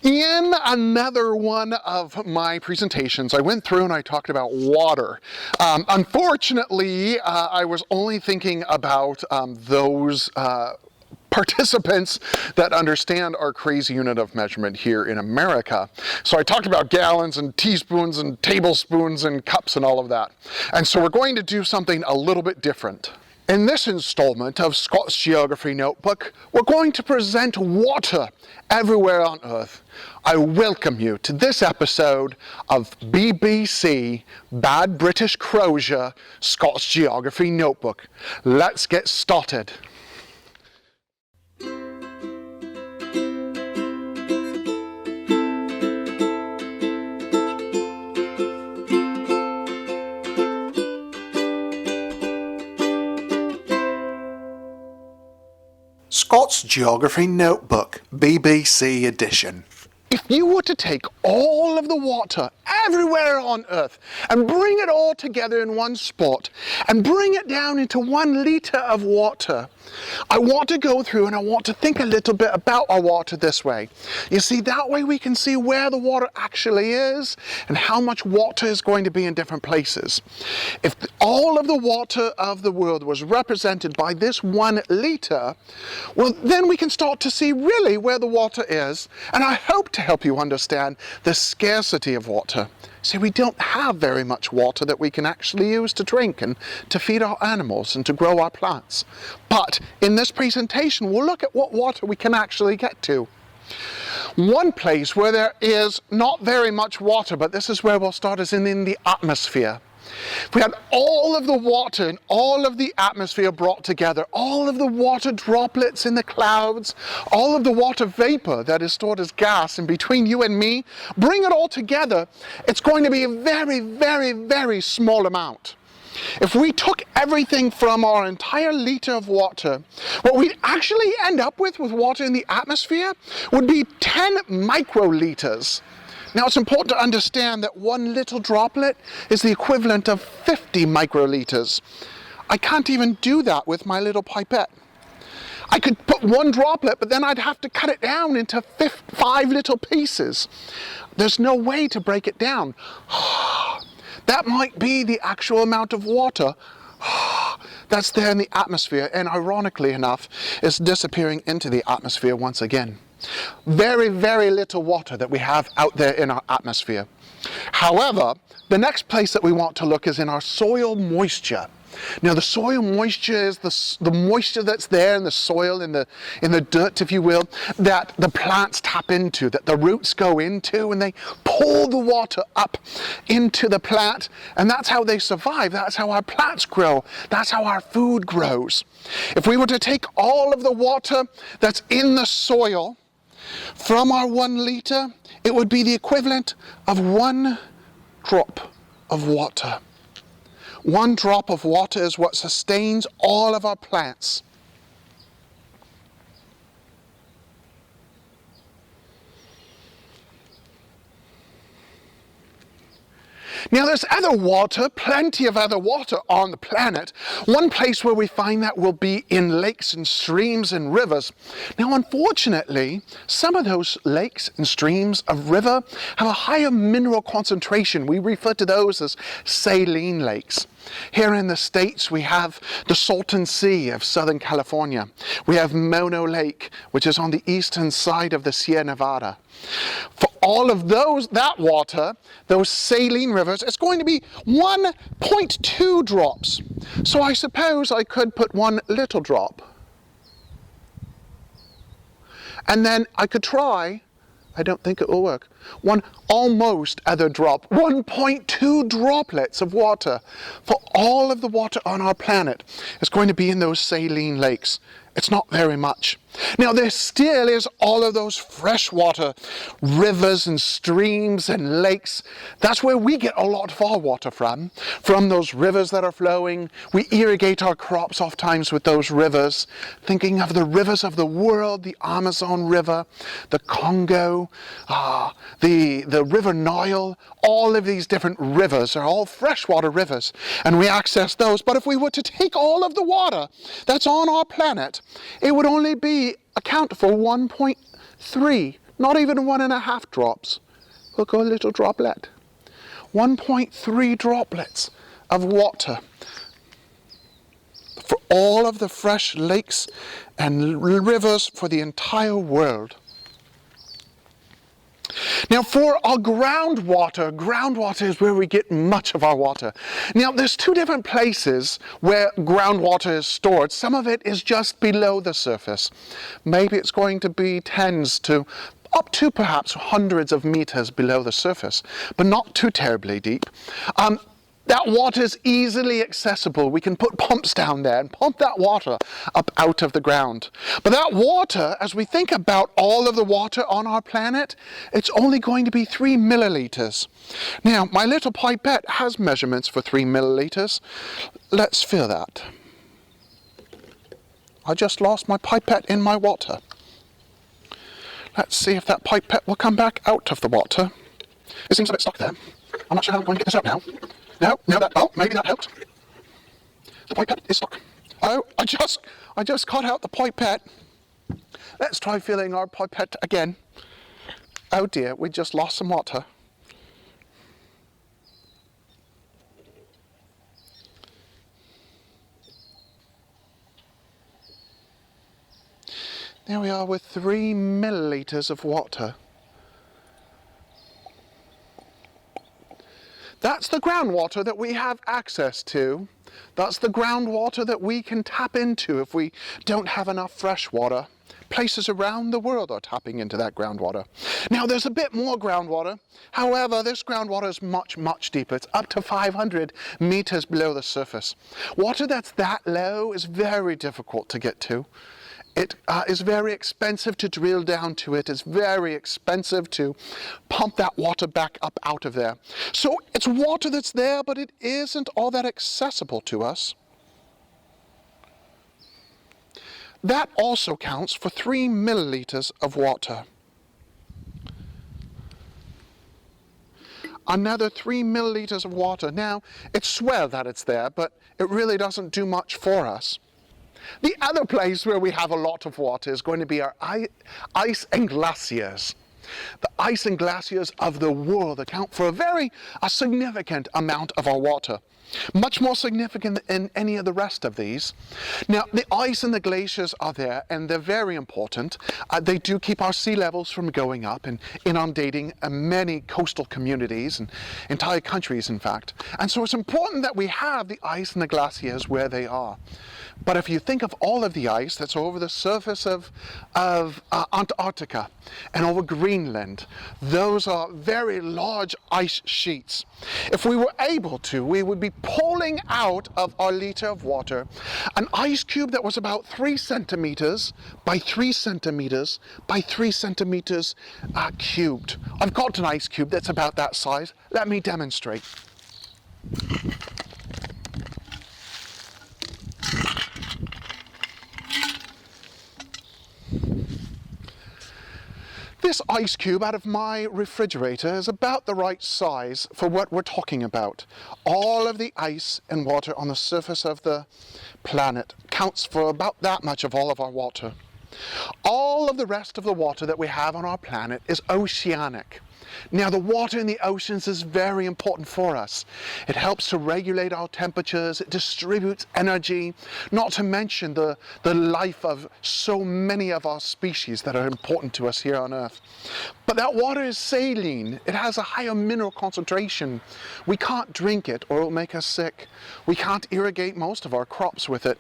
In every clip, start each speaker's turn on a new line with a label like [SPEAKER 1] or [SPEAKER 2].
[SPEAKER 1] In another one of my presentations, I went through and I talked about water. Unfortunately, I was only thinking about those participants that understand our crazy unit of measurement here in America. So I talked about gallons and teaspoons and tablespoons and cups and all of that. And so we're going to do something a little bit different. In this installment of Scott's Geography Notebook, we're going to present water everywhere on Earth. I welcome you to this episode of BBC Bad British Crosier Scott's Geography Notebook. Let's get started. Scott's Geography Notebook, BBC edition. If you were to take all of the water everywhere on Earth and bring it all together in one spot and bring it down into 1 litre of water, I want to go through and I want to think a little bit about our water this way. You see, that way we can see where the water actually is and how much water is going to be in different places. If all of the water of the world was represented by this 1 litre, well, then we can start to see really where the water is, and I hope to help you understand the scarcity of water. See, we don't have very much water that we can actually use to drink and to feed our animals and to grow our plants. But in this presentation, we'll look at what water we can actually get to. One place where there is not very much water, but this is where we'll start, is in the atmosphere. If we had all of the water in all of the atmosphere brought together, all of the water droplets in the clouds, all of the water vapor that is stored as gas in between you and me, bring it all together, it's going to be a very, very, very small amount. If we took everything from our entire litre of water, what we'd actually end up with water in the atmosphere would be 10 microliters. Now, it's important to understand that 1 little droplet is the equivalent of 50 microliters. I can't even do that with my little pipette. I could put 1 droplet, but then I'd have to cut it down into 5 little pieces. There's no way to break it down. That might be the actual amount of water that's there in the atmosphere, and ironically enough, is disappearing into the atmosphere once again. Very, very little water that we have out there in our atmosphere. However, the next place that we want to look is in our soil moisture. Now, the soil moisture is the moisture that's there in the soil, in the dirt, if you will, that the plants tap into, that the roots go into, and they pull the water up into the plant, and that's how they survive. That's how our plants grow. That's how our food grows. If we were to take all of the water that's in the soil from our 1 litre, it would be the equivalent of 1 drop of water. 1 drop of water is what sustains all of our plants. Now, there's other water, plenty of other water on the planet. One place where we find that will be in lakes and streams and rivers. Now, unfortunately, some of those lakes and streams of river have a higher mineral concentration. We refer to those as saline lakes. Here in the States, we have the Salton Sea of Southern California. We have Mono Lake, which is on the eastern side of the Sierra Nevada. For all of that water, those saline rivers, it's going to be 1.2 drops. So I suppose I could put 1 little drop. And then I could try, I don't think it will work, 1 almost other drop, 1.2 droplets of water. For all of the water on our planet is going to be in those saline lakes. It's not very much. Now, there still is all of those freshwater rivers and streams and lakes. That's where we get a lot of our water from those rivers that are flowing. We irrigate our crops oftentimes with those rivers, thinking of the rivers of the world, the Amazon River, the Congo, the River Nile. All of these different rivers are all freshwater rivers, and we access those. But if we were to take all of the water that's on our planet, it would only account for 1.3, Not even 1.5 drops. We'll go a little droplet. 1.3 droplets of water for all of the fresh lakes and rivers for the entire world. Now for our groundwater is where we get much of our water. Now there's two different places where groundwater is stored. Some of it is just below the surface. Maybe it's going to be tens to up to perhaps hundreds of meters below the surface, but not too terribly deep. That water is easily accessible. We can put pumps down there and pump that water up out of the ground. But that water, as we think about all of the water on our planet, it's only going to be 3 milliliters. Now, my little pipette has measurements for 3 milliliters. Let's fill that. I just lost my pipette in my water. Let's see if that pipette will come back out of the water. It seems a bit stuck there. I'm not sure how I'm going to get this out now. Maybe that helped. The pipette is stuck. Oh, I just cut out the pipette. Let's try filling our pipette again. Oh dear, we just lost some water. There we are with 3 milliliters of water. That's the groundwater that we have access to. That's the groundwater that we can tap into if we don't have enough fresh water. Places around the world are tapping into that groundwater. Now there's a bit more groundwater. However, this groundwater is much, much deeper. It's up to 500 meters below the surface. Water that's that low is very difficult to get to. It is very expensive to drill down to it. It's very expensive to pump that water back up out of there. So it's water that's there, but it isn't all that accessible to us. That also counts for 3 milliliters of water. Another 3 milliliters of water. Now, it's swell that it's there, but it really doesn't do much for us. The other place where we have a lot of water is going to be our ice and glaciers. The ice and glaciers of the world account for a significant amount of our water. Much more significant than any of the rest of these. Now, the ice and the glaciers are there, and they're very important. They do keep our sea levels from going up and inundating many coastal communities and entire countries, in fact. And so it's important that we have the ice and the glaciers where they are. But if you think of all of the ice that's over the surface of Antarctica and over Greenland, those are very large ice sheets. If we were able to, we would be pulling out of our liter of water an ice cube that was about 3 centimeters by 3 centimeters by 3 centimeters cubed. I've got an ice cube that's about that size. Let me demonstrate. This ice cube out of my refrigerator is about the right size for what we're talking about. All of the ice and water on the surface of the planet counts for about that much of all of our water. All of the rest of the water that we have on our planet is oceanic. Now, the water in the oceans is very important for us. It helps to regulate our temperatures, it distributes energy, not to mention the life of so many of our species that are important to us here on Earth. But that water is saline. It has a higher mineral concentration. We can't drink it or it'll make us sick. We can't irrigate most of our crops with it.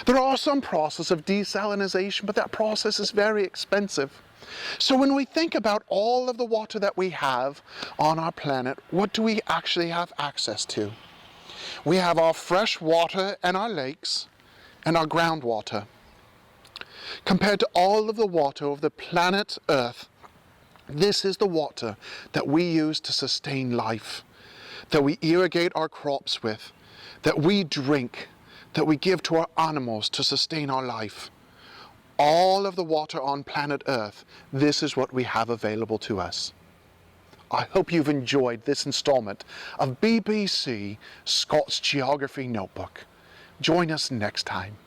[SPEAKER 1] There are some processes of desalination, but that process is very expensive. So when we think about all of the water that we have on our planet, what do we actually have access to? We have our fresh water and our lakes and our groundwater. Compared to all of the water of the planet Earth, this is the water that we use to sustain life, that we irrigate our crops with, that we drink, that we give to our animals to sustain our life. All of the water on planet Earth, this is what we have available to us. I hope you've enjoyed this installment of BBC Scott's Geography Notebook. Join us next time.